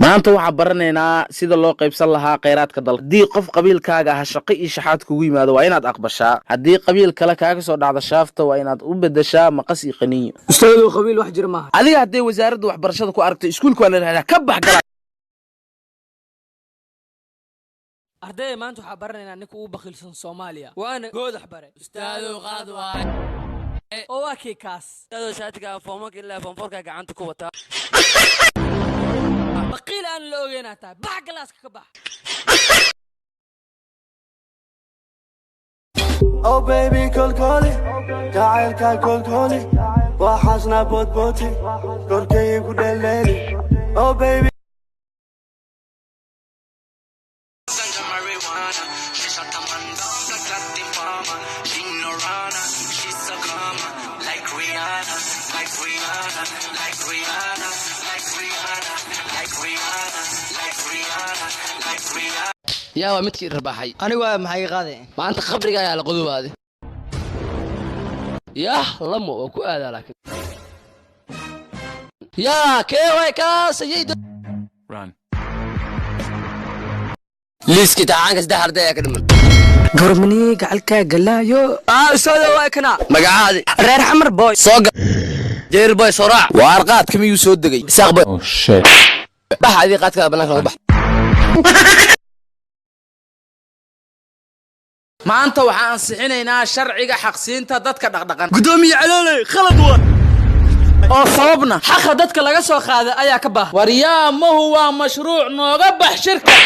maanta waxa baranaynaa sida loo qaybsan lahaa kheyraadka dalka. Hadii qof qabiilkaaga ah shaqo iyo shaxaad kugu yimaado waa inaad aqbashaa. Hadii qabiil kale kaaga soo dhacdo shaafta waa inaad u bedeshaa maqas iyo qaniyo. Ustaadu qabiil wax jir maaha. Adiga hadii wasaaradda waxbarashada ku aragto iskuulka waa la raacaa ka bax gala. Arday maanta waxa baranaynaa ninka ugu bakhilsan Soomaaliya. Waana goodax bare. Ustaadu qaad waay. Oo waa kaas. Ustaadu shaatiga foomka ilaa foomforka gacanta ku wata. بقيل أنا لو جيناتا بعق لاسك كبح. Oh baby كل تعال كل كولي وحشنا بوتي كركي كدللي Oh baby يا ومتك الرباحي أنا واقف محي قاضي ما أنت خبرك يا القدوم هذه يا لمو وكو هذا لكن يا كيويكا سيد run ليسكي تعانك ازدهر ده يا كرمن قرمني قالك قلايو أستاذ واكنا مقعادي رير حمر بوي صوق جير بوي صراع وارقات كم يسود دقي ساق بوي oh shit بح هذه قات كذا بناك بح maanta waxaan ansixinaynaa sharciga xaqsiinta dadka dhaqdhaqan. قدومي علالي خلط وا oo sababna حق dadka laga soo qaaday ayaa ka baahan waryaamahu waa mashruuc nooga bax shirka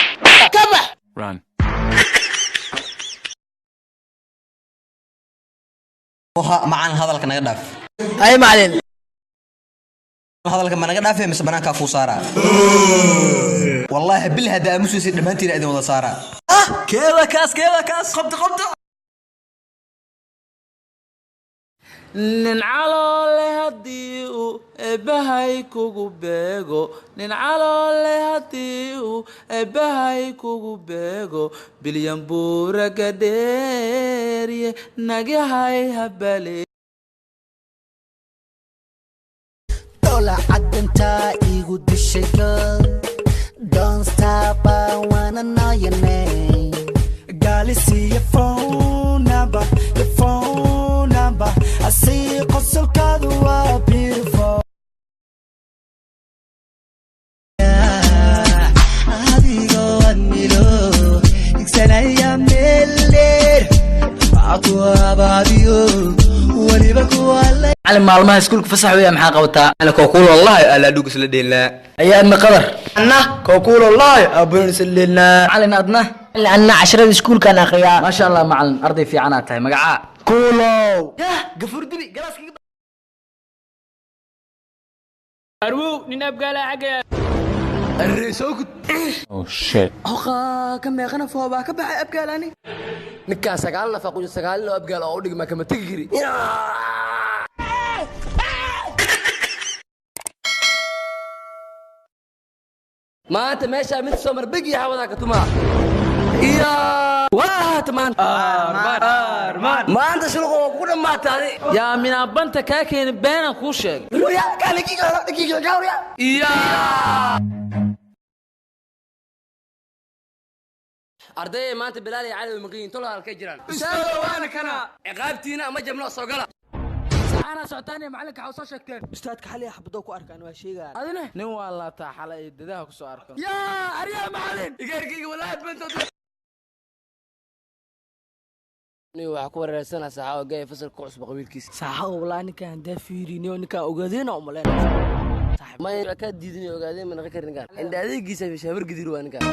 ka bax run معان هذا لك نقدف أي معلم هذا لك ما نقدف مس بنانك كوسارة والله بالهدا مسوس دمانتي لا ولا سارة كذا كاس قبض nin caloole haddii uu eebbahay kugu beego nin caloole haddii uu eebbahay kugu beego bilyan buuraga dheeriye nagahay habale dola cadanta igu dishayo don't stop I wanna know your name galisi your phone number I see قصلك ذو beautiful هذه قوانيلو يكسنا يا ملير عطوا بعديو وليبكوا الله على معلومات سكولك فصح ويا محا قوتا أنا كوكول والله ألا دوق سلدينا أي أدنى قدر أنا كوكول والله أبون سلدينا معلن أدنى لأن 10 سكول كان أخيار ما شاء الله معلن أرضي في عناتها مقعاء كولو يا قفور دبي قلاس كي أروو نناب قال حاجة الرسوك oh shit أخا كم يا خنا فوق باك بحي أبقى لاني نكا سقالنا فاقوج سقالنا وأبقى أودق ما كما تجري ما أنت ماشي من سمر بقي حوالك تما يا واه مان أرمان ما أنت شنو كل ما تاني yaa minaabanta kaa keeni beenan kuu sheegay يا قال لك يا أرضي ما أنت بلالي علي ومقين طلع الكجران أستاذ وأنا كنا عقابتينا ما جبنا صقلا أنا سعتاني معلك حوصل شكتين أستاذ كحلي حبضوك أركان وشيء قال adina nin waa laataa xalay dadaha ku soo arko يا أريا معلم يقرقي ولا بنت نيو waxaa wareersan saxaa gay fasal ku cusub qabiilkiisa saxa walaa ninkaan dafiirino ninkaan ogaadeen oo maleen ma ka diidin ogaadeen man ka karin gaar inda adeegiisa shabar gidir waa ninkaan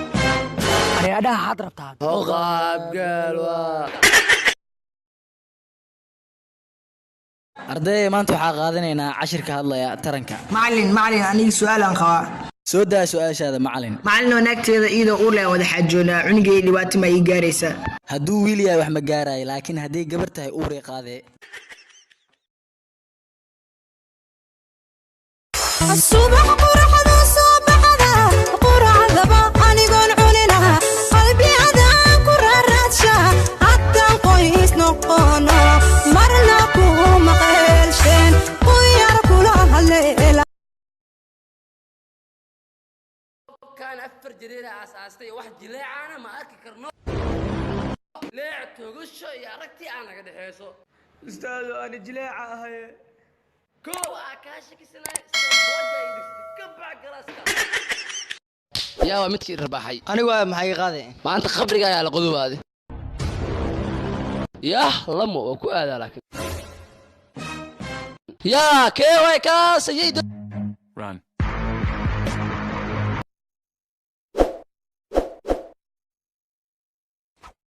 ariadaha had rabtaa oo qaab gaal waa arday maanta waxa qaadanaynaa cashirka hadlaya taranka معلن aniga su'aal aan qabaa soo daa su'aashaada macallin macallin wanaagteeda iyadoo uu leen wada xaajoona cunugay dhibaato ma ii gaaraysa hadduu wiil yahay wax ma gaarayo laakiin haddii gabar tahay uu reeqaade الصبح قرحة صباحها قرعة anigoon cuninaha qalbi adaan ku raadsha hatta qoys noqono marna ku maqalsheen ku yar kula كان أفر جريرة أساستي واحد جليعانا ما أركي كرنو ليع توغشو يا ركتي أنا قد حيسو أستاذ أنا جليعة هاي كو أكاشك سناي سنبوجا يدكسي كبع قراسكا يا ومتكي الرباحي anigu waa maxay qaadeen ما أنت خبرك يا القدوة هذه يا لمو وكو هذا لكن يا كيوي كاس يدو